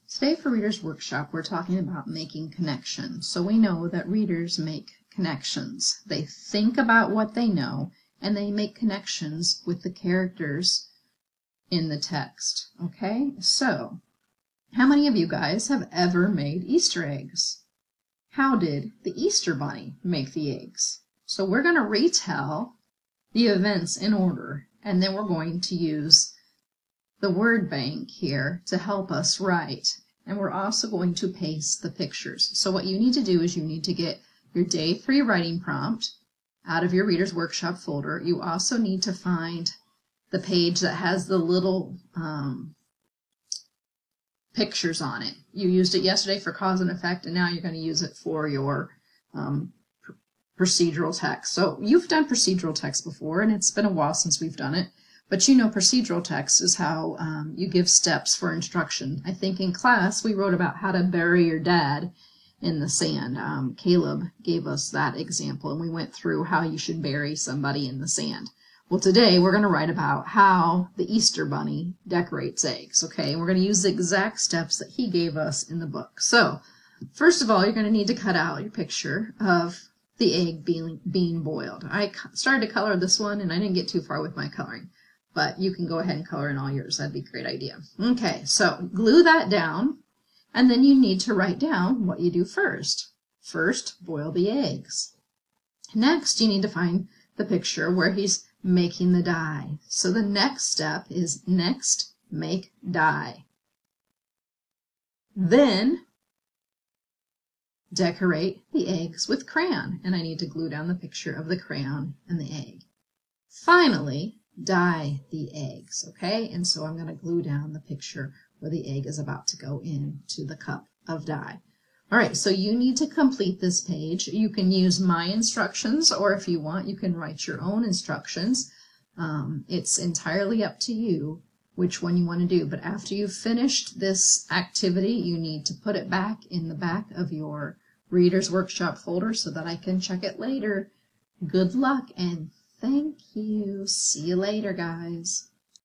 Today for Reader's Workshop, we're talking about making connections. So we know that readers make connections. They think about what they know, and they make connections with the characters in the text. Okay, so how many of you guys have ever made Easter eggs? How did the Easter Bunny make the eggs? So we're going to retell the events in order, and then we're going to use the word bank here to help us write. And we're also going to paste the pictures. So what you need to do is you need to get your Day 3 writing prompt out of your Reader's Workshop folder. You also need to find the page that has the little pictures on it. You used it yesterday for cause and effect, and now you're going to use it for your procedural text. So you've done procedural text before, and it's been a while since we've done it. But you know procedural text is how you give steps for instruction. I think in class we wrote about how to bury your dad in the sand. Caleb gave us that example, and we went through how you should bury somebody in the sand. Well, today we're going to write about how the Easter Bunny decorates eggs, okay? And we're going to use the exact steps that he gave us in the book. So, first of all, you're going to need to cut out your picture of the egg being boiled. I started to color this one, and I didn't get too far with my coloring. But you can go ahead and color in all yours. That'd be a great idea. Okay, so glue that down, and then you need to write down what you do first. First, boil the eggs. Next, you need to find the picture where he's making the dye. So the next step is next, make dye. Then, decorate the eggs with crayon. And I need to glue down the picture of the crayon and the egg. Finally, dye the eggs, okay? And so I'm going to glue down the picture where the egg is about to go into the cup of dye. All right, so you need to complete this page. You can use my instructions, or if you want, you can write your own instructions. It's entirely up to you which one you want to do. But after you've finished this activity, you need to put it back in the back of your Reader's Workshop folder so that I can check it later. Good luck, and thank you. See you later, guys.